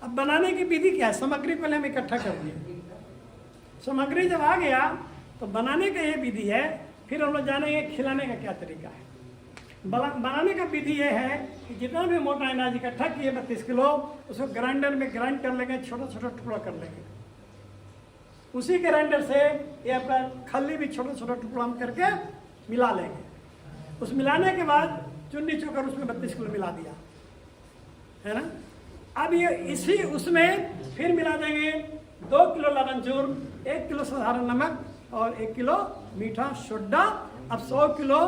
अब बनाने की विधि क्या है? सामग्री पहले हम इकट्ठा कर दिए। सामग्री जब आ गया तो बनाने का ये विधि है। फिर हम लोग जानेंगे खिलाने का क्या तरीका है। बनाने का विधि ये है कि जितना भी मोटा अनाज इकट्ठा किए 32 किलो, उसको ग्राइंडर में ग्राइंड कर लेंगे, छोटा छोटा टुकड़ा कर लेंगे। उसी ग्राइंडर से ये अपना खल्ली भी छोटा छोटा टुकड़ा हम करके मिला लेंगे। उस मिलाने के बाद चुन्नी चोकर उसमें 32 किलो मिला दिया, है ना। अब ये इसी उसमें फिर मिला देंगे 2 किलो लवण चूर्ण, 1 किलो साधारण नमक और 1 किलो मीठा सोडा। अब 100 किलो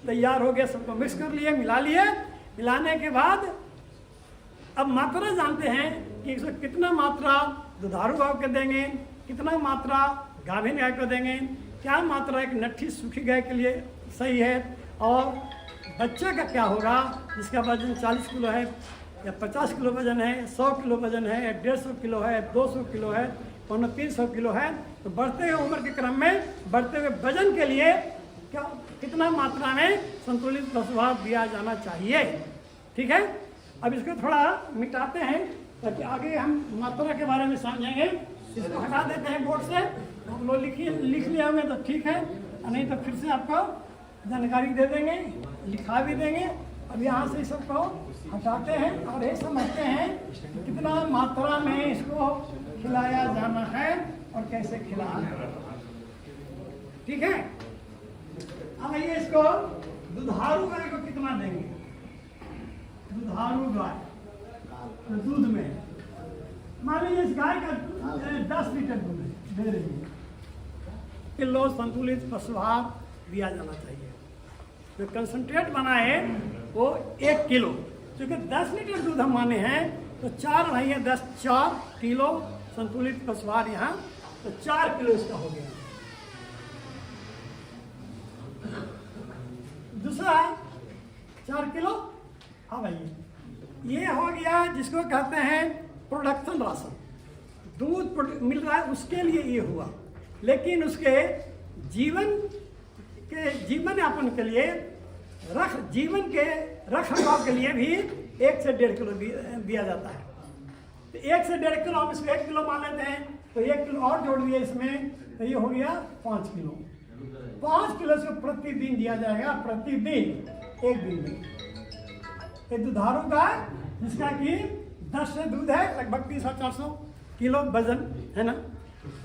तैयार हो गया, सबको मिक्स कर लिए, मिला लिए। मिलाने के बाद अब मात्रा जानते हैं कि इसमें कितना मात्रा दुधारू गाय को देंगे, कितना मात्रा गाभिन गाय को देंगे, क्या मात्रा एक नट्ठी सूखी गाय के लिए सही है, और बच्चे का क्या होगा जिसका वजन 40 किलो है या 50 किलो वजन है, 100 किलो वजन है, 150 किलो है, 200 किलो है, 300 किलो है। तो बढ़ते हुए उम्र के क्रम में बढ़ते हुए वजन के लिए क्या कितना मात्रा में संतुलित पशुआहार दिया जाना चाहिए। ठीक है, अब इसको थोड़ा मिटाते हैं ताकि आगे हम मात्रा के बारे में समझेंगे। इसको हटा देते हैं बोर्ड से। हम लोग लिख लिया होंगे तो ठीक है, नहीं तो फिर से आपको जानकारी दे देंगे, लिखा भी देंगे। अब यहाँ से सबको हटाते हैं और ये समझते हैं कि कितना मात्रा में इसको खिलाया जाना है और कैसे खिलाना है। ठीक है, अब ये इसको दुधारू गाय को कितना देंगे? दुधारू गाय दूध में मान लीजिए इस गाय का 10 लीटर दूध दे रही है, किलो संतुलित पशुआहार दिया जाना चाहिए। जो कंसंट्रेट बना है वो 1 किलो, क्योंकि 10 लीटर दूध हम माने हैं तो 4 नहीं है 10, 4 किलो संतुलित पशुआहार यहाँ, तो 4 किलो इसका हो गया। दूसरा 4 किलो, हाँ भाई ये हो गया जिसको कहते हैं प्रोडक्शन राशन। दूध मिल रहा है उसके लिए ये हुआ, लेकिन उसके जीवन यापन के लिए जीवन के रख रखाव के लिए भी 1 से 1.5 किलो दिया जाता है। तो 1 से 1.5 किलो हम इसको 1 किलो मान लेते हैं, तो 1 किलो और जोड़ दिए इसमें, तो ये हो गया 5 किलो। 5 किलो से प्रतिदिन दिया जाएगा, प्रतिदिन 1 दिन में। ये दुधारू गाय जिसका कि 10 से दूध है, लगभग 300-400 किलो वजन है ना।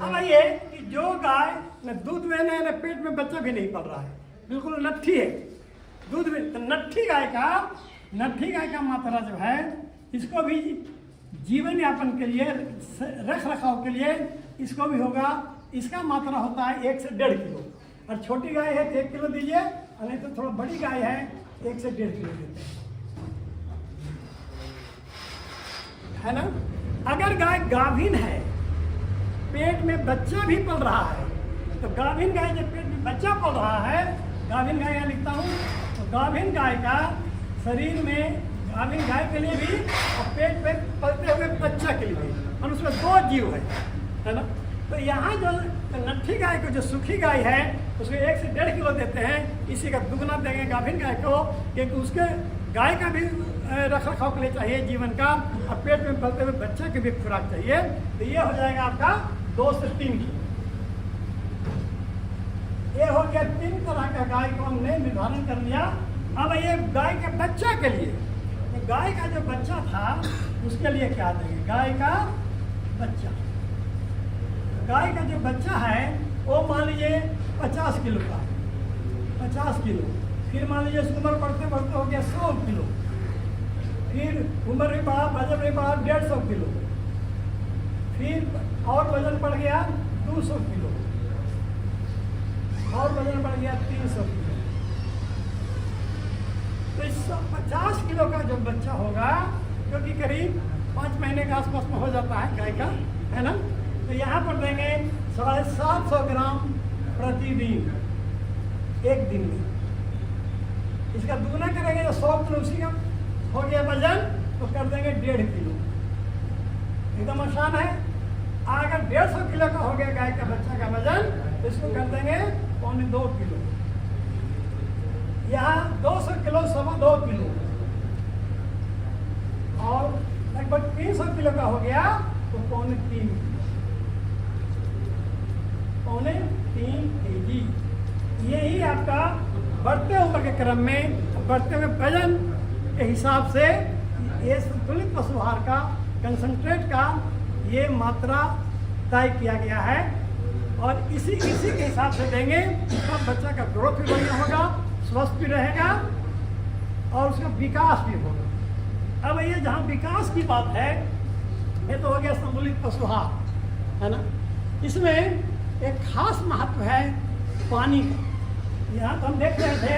अब ये कि जो गाय न दूध में न पेट में बच्चा भी नहीं पल रहा है, बिल्कुल नट्ठी है, दूध में, तो नट्ठी गाय का मात्रा जो है इसको भी जीवन यापन के लिए रख रखाव के लिए इसको भी होगा। इसका मात्रा होता है 1 से 1.5 किलो, और छोटी गाय है तो 1 किलो दीजिए, और नहीं तो थोड़ा बड़ी गाय है 1 से 1.5 किलो देते हैं, है ना। अगर गाय गाभिन है, पेट में बच्चा भी पल रहा है, तो गाभिन गाय जब पेट में बच्चा पल रहा है, गाभिन गाय यहाँ लिखता हूँ, तो गाभिन गाय का शरीर में गाभिन गाय के लिए भी और पेट में पलते हुए बच्चा के लिए भी, और उसमें 2 जीव है ना। तो यहाँ जो नट्ठी गाय को, जो सूखी गाय है, उसको 1 से 1.5 किलो देते हैं, इसी का दुगना देंगे गाभिन गाय को, क्योंकि उसके गाय का भी रख रखाव के लिए चाहिए जीवन का, और पेट में पलते हुए बच्चे की भी खुराक चाहिए। तो ये हो जाएगा आपका 2 से 3 किलो। ये हो गया 3 तरह का गाय को हमने निर्धारण कर लिया। अब ये गाय के बच्चा के लिए, तो गाय का जो बच्चा था उसके लिए क्या देंगे? गाय का बच्चा, गाय का जो बच्चा है वो मान लीजिए 50 किलो का, 50 किलो। फिर मान लीजिए उम्र बढ़ते बढ़ते हो गया 100 किलो, फिर उम्र भी बढ़ा, वजन भी बढ़ा 150 किलो, फिर और वजन बढ़ गया 200 किलो, और वजन बढ़ गया 300 किलो। तो इस 50 किलो का जो बच्चा होगा, जो कि करीब 5 महीने के आसपास में हो जाता है गाय का, है ना। तो यहाँ पर देंगे 750 ग्राम प्रतिदिन, 1 दिन में। इसका दुगना करेंगे तो 100 किलो, उसी का हो गया वजन, तो कर देंगे 1.5 किलो। एकदम आसान है। अगर 150 किलो का हो गया गाय का बच्चा का वजन, तो इसको कर देंगे 2.25 किलो। यहाँ 200 किलो 2.25 किलो, और लगभग 300 किलो का हो गया तो पौने 3 kg। यही आपका बढ़ते उम्र के क्रम में, बढ़ते हुए वजन के हिसाब से ये संतुलित पशु आहार का, कंसंट्रेट का ये मात्रा तय किया गया है। और इसी के हिसाब से देंगे तब बच्चा का ग्रोथ भी बढ़िया होगा, स्वस्थ भी रहेगा और उसका विकास भी होगा। अब ये जहाँ विकास की बात है, ये तो हो गया संतुलित पशु आहार, है ना। इसमें एक खास महत्व है पानी का। यहाँ तो हम देख रहे थे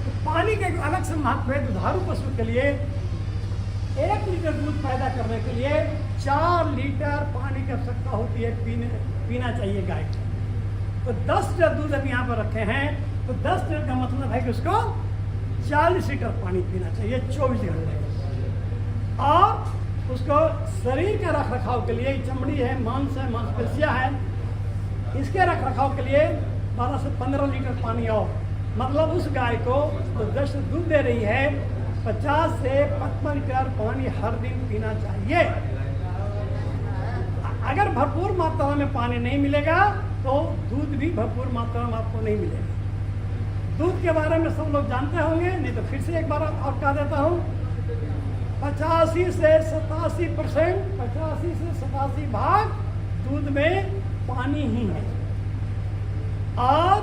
तो पानी का एक अलग से महत्व है। दुधारू पशु के लिए 1 लीटर दूध पैदा करने के लिए 4 लीटर पानी की आवश्यकता होती है, पीना चाहिए गाय को। तो 10 लीटर दूध अभी यहाँ पर रखे हैं, तो 10 लीटर का मतलब है कि उसको 40 लीटर पानी पीना चाहिए 24 घंटे। और उसको शरीर के रख रखाव के लिए, चमड़ी है, मांस है, मांसपेशियाँ है, इसके रख रखाव के लिए 12 से 15 लीटर पानी। और मतलब उस गाय को तो 10 दूध दे रही है, 50 से 55 लीटर पानी हर दिन पीना चाहिए। अगर भरपूर मात्रा में पानी नहीं मिलेगा तो दूध भी भरपूर मात्रा में आपको नहीं मिलेगा। दूध के बारे में सब लोग जानते होंगे, नहीं तो फिर से एक बार और कह देता हूँ। 85 से 87%, 85 से 87 भाग दूध में पानी ही है। और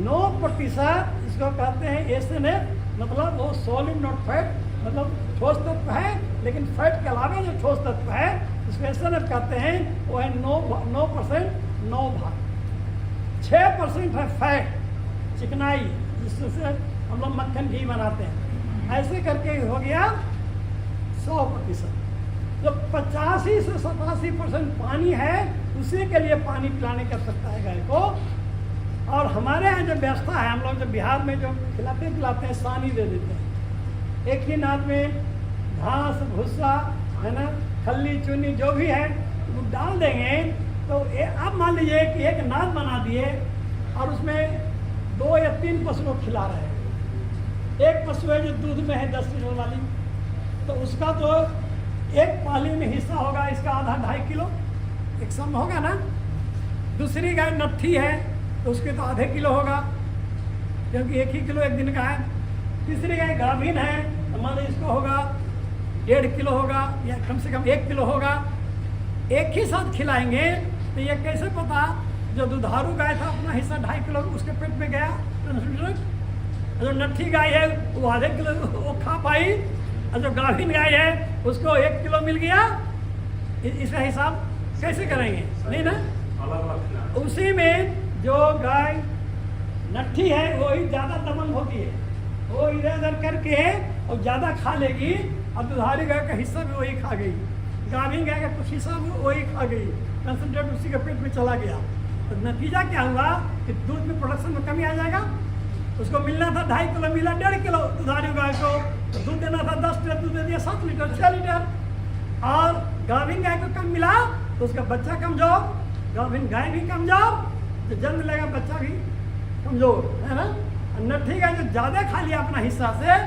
9% इसको कहते हैं एसएनएफ, मतलब वो सॉलिड नॉट फैट, मतलब ठोस तत्व है लेकिन फैट के अलावा जो ठोस तत्व है इसको एसएनएफ कहते हैं। वो है 9%, 9 भाग। 6% है फैट, चिकनाई, जिससे हम लोग मक्खन घी बनाते हैं। ऐसे करके हो गया 100%। जो 85 से 87% पानी है उसी के लिए पानी पिलाने की आवश्यकता है गाय को। और हमारे यहाँ जो व्यवस्था है, हम लोग जो बिहार में जो खिलाते पिलाते हैं, सानी दे देते हैं। एक ही नाद में घास भूसा, है ना, खल्ली चुनी जो भी है वो डाल देंगे। तो आप मान लीजिए कि एक नाद बना दिए और उसमें 2 या 3 पशु को खिला रहे हैं। एक पशु है जो दूध में है 10 लीटर वाली, तो उसका तो एक पाली में हिस्सा होगा, इसका आधा 2.5 किलो एक सम होगा ना। दूसरी गाय नट्ठी है तो उसके तो आधे किलो होगा, क्योंकि 1 ही किलो एक दिन का है। तीसरी गाय गाभिन है तो मान लीजिए इसको होगा 1.5 किलो होगा, या कम से कम 1 किलो होगा। एक ही साथ खिलाएंगे तो ये कैसे पता जो दुधारू गाय था अपना हिस्सा 2.5 किलो उसके पेट में गया, जो नट्ठी गाय है वो आधे किलो वो खा पाई, और जो गाभिन गाय है उसको 1 किलो मिल गया। इसका हिसाब कैसे करेंगे? नहीं ना। उसी में जो गाय नट्ठी है वही ज़्यादा दमन होती है, वो इधर उधर करके और ज़्यादा खा लेगी, और दुधारी गाय का हिस्सा भी वही खा गई, गाभिन गाय का कुछ हिस्सा भी वही खा गई, कंसंट्रेट उसी के पेट में चला गया। तो नतीजा क्या हुआ कि दूध में प्रोडक्शन में कमी आ जाएगा। उसको मिलना था 2.5 किलो, मिला 1.5 किलो दुधारी गाय को। तो दूध देना था 10 लीटर, दूध दे दिया 7 लीटर, 6 लीटर। और गाभिन गाय को कम मिला तो उसका बच्चा कमजोर, गाभिन गाय भी कमजोर, तो जन्म लेगा बच्चा भी कमजोर, है ना। नट्ठी गाय जो ज़्यादा खा लिया अपना हिस्सा से,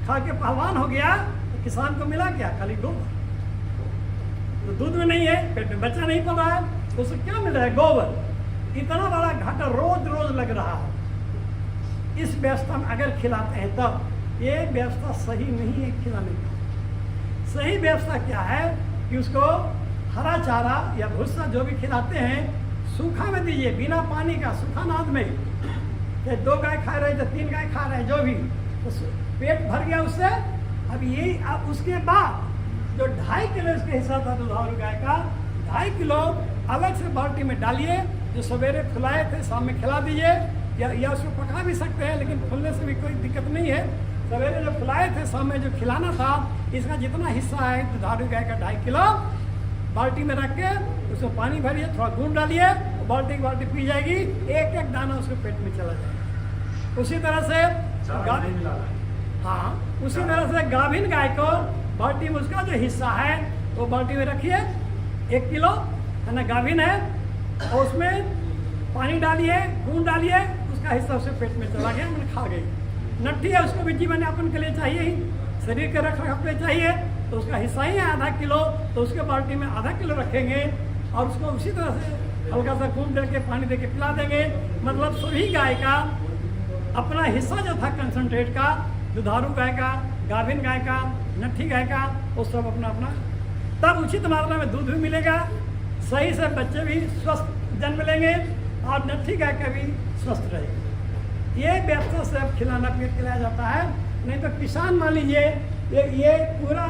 खा के पहलवान हो गया, तो किसान को मिला क्या? खाली गोबर। तो दूध में नहीं है, पेट में बच्चा नहीं पड़ रहा है, तो उसे क्या मिल रहा है? गोबर। इतना बड़ा घाटा रोज रोज लग रहा है। इस व्यवस्था में अगर खिलाते हैं तब ये व्यवस्था सही नहीं है खिलाने की। सही व्यवस्था क्या है कि उसको हरा चारा या भूसा जो भी खिलाते हैं सूखा में दीजिए, बिना पानी का, सूखा नाद में। चाहे 2 गाय खा रहे, चाहे 3 गाय खा रहे, जो भी, तो पेट भर गया उससे। अब यही अब उसके बाद जो 2.5 किलो इसके हिस्सा था दुधारू गाय का, 2.5 किलो अलग से बाल्टी में डालिए। जो सवेरे फुलाए थे शाम में खिला दीजिए, या उसको पका भी सकते हैं, लेकिन फुलने से भी कोई दिक्कत नहीं है। सवेरे जो फुलाए थे शाम में जो खिलाना था, इसका जितना हिस्सा है दुधारू गाय का 2.5 किलो बाल्टी में रख के उसमें पानी भरिए, थोड़ा गुड़ डालिए, बाल्टी की बाल्टी पी जाएगी, एक एक दाना उसके पेट में चला जाएगा। उसी तरह से उसी तरह से गाभिन गाय को बाल्टी में उसका जो हिस्सा है वो बाल्टी में रखिए, 1 किलो है ना, गाभिन है, और उसमें पानी डालिए, गुड़ डालिए, उसका हिस्सा उसके पेट में चला गया, मैंने खा गई। नट्ठी है, उसको भी जीवन यापन के लिए चाहिए ही, शरीर के रख रखाव के लिए चाहिए, तो उसका हिस्सा ही है आधा किलो, तो उसके बाल्टी में आधा किलो रखेंगे और उसको उसी तरह से हल्का सा खूब दे के पानी दे के पिला देंगे। मतलब सभी गाय का अपना हिस्सा जो था कंसंट्रेट का, दुधारू गाय का, गाभिन गाय का, नट्ठी गाय का, वो सब अपना अपना, तब उचित मात्रा में दूध भी मिलेगा, सही से बच्चे भी स्वस्थ जन्म लेंगे और नट्ठी गाय का भी स्वस्थ रहेगी। ये व्यवस्था से अब खिलाया जाता है। नहीं तो किसान मान लीजिए ये पूरा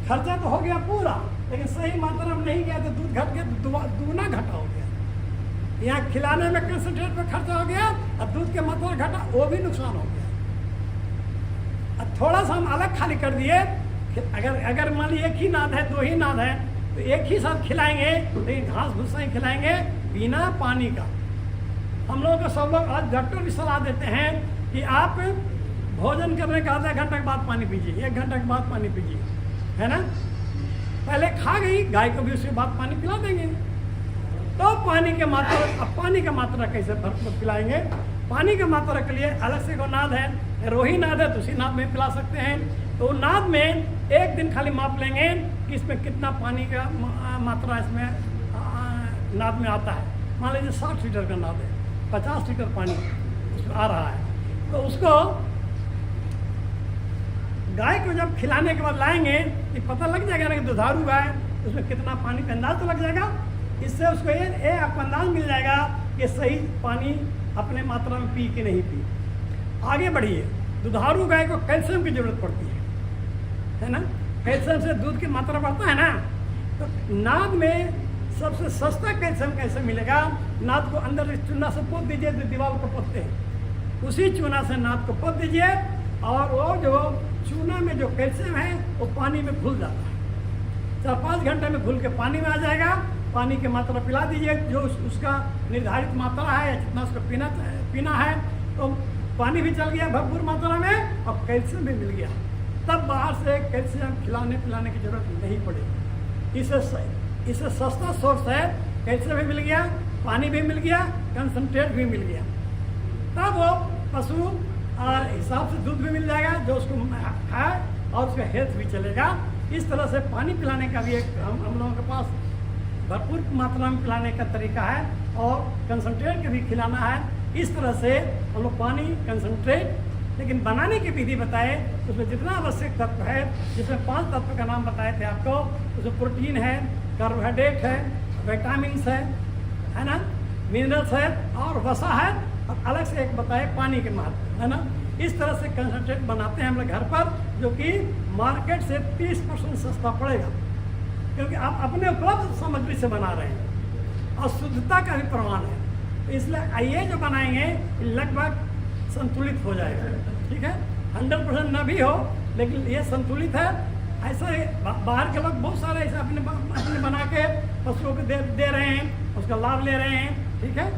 खर्चा तो हो गया पूरा, लेकिन सही मात्रा में नहीं गया तो दूध घट गया, दुगना घटा हो गया। यहाँ खिलाने में कंसंट्रेट पर खर्चा हो गया और दूध के मात्रा घटा, वो भी नुकसान हो गया। अब थोड़ा सा हम अलग खाली कर दिए, अगर मान लीजिए एक ही नाद है, 2 ही नाद है, तो एक ही साथ खिलाएंगे, लेकिन घास भूसा ही खिलाएंगे बिना पानी का। हम लोगों को सब लोग आज डॉक्टर भी सलाह देते हैं कि आप भोजन करने का आधा घंटा के बाद पानी पीजिए, 1 घंटा के बाद पानी पीजिए, है ना। पहले खा गई गाय को भी उसके बाद पानी पिला देंगे। तो पानी के मात्रा, अब पानी का मात्रा कैसे भरपूर पिलाएंगे? पानी की मात्रा के लिए अलग से को नाद है, रोही नाद है तो उसी नाद में पिला सकते हैं। तो नाद में एक दिन खाली माप लेंगे कि इसमें कितना पानी का मात्रा इसमें नाद में आता है। मान लीजिए 60 लीटर का नाद है, 50 लीटर पानी उसमें आ रहा है, तो उसको गाय को जब खिलाने के बाद लाएंगे तो पता लग जाएगा ना कि दुधारू गाय, उसमें कितना पानी का अंदाज तो लग जाएगा। इससे उसको ये आपको अंदाज मिल जाएगा कि सही पानी अपने मात्रा में पी कि नहीं पी। आगे बढ़िए, दुधारू गाय को कैल्शियम की जरूरत पड़ती है ना। कैल्शियम से दूध की मात्रा बढ़ता है ना। तो नाद में सबसे सस्ता कैल्शियम कैसे मिलेगा? नाद को अंदर चूना से पोत दीजिए, जो दीवार को पोतते हैं, उसी चूना से नाद को पोत दीजिए और वो जो चूना में जो कैल्शियम है वो पानी में घुल जाता है। 4-5 घंटे में घुल के पानी में आ जाएगा। पानी की मात्रा पिला दीजिए जो उसका निर्धारित मात्रा है या जितना उसको पीना है, तो पानी भी चल गया भरपूर मात्रा में और कैल्शियम भी मिल गया। तब बाहर से कैल्शियम खिलाने पिलाने की जरूरत नहीं पड़ेगी। इससे सस्ता सोर्स है, कैल्शियम भी मिल गया, पानी भी मिल गया, कंसंट्रेट भी मिल गया। तब वो पशु हिसाब से दूध भी मिल जाएगा जो उसको है और उसका हेल्थ भी चलेगा। इस तरह से पानी पिलाने का भी एक हम लोगों के पास भरपूर मात्रा में पिलाने का तरीका है और कंसंट्रेट के भी खिलाना है। इस तरह से हम लोग पानी, कंसंट्रेट, लेकिन बनाने की विधि बताए उसमें जितना आवश्यक तत्व है, जिसमें 5 तत्व का नाम बताए थे आपको, उसमें प्रोटीन है, कार्बोहाइड्रेट है, विटामिन है ना, मिनरल्स है और वसा है, और अलग से एक बताए पानी के महत्व, है ना। इस तरह से कंसंट्रेट बनाते हैं हम लोग घर पर, जो कि मार्केट से 30% सस्ता पड़ेगा, क्योंकि आप अपने उपलब्ध सामग्री से बना रहे हैं और शुद्धता का भी प्रमाण है। इसलिए ये जो बनाएंगे लगभग संतुलित हो जाएगा, ठीक है। 100% न भी हो, लेकिन ये संतुलित है। ऐसा बाहर के लोग बहुत सारे ऐसे अपने बना के पशुओं को दे रहे हैं, उसका लाभ ले रहे हैं, ठीक है।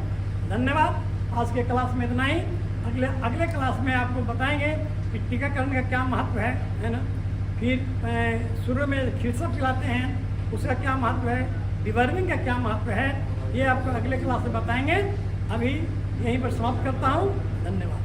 धन्यवाद। आज के क्लास में इतना ही। अगले क्लास में आपको बताएंगे कि टीकाकरण का क्या महत्व है ना। फिर शुरू में खिलसा पिलाते हैं, उसका क्या महत्व है, डिवर्मिंग का क्या महत्व है, ये आपको अगले क्लास में बताएंगे। अभी यहीं पर समाप्त करता हूँ। धन्यवाद।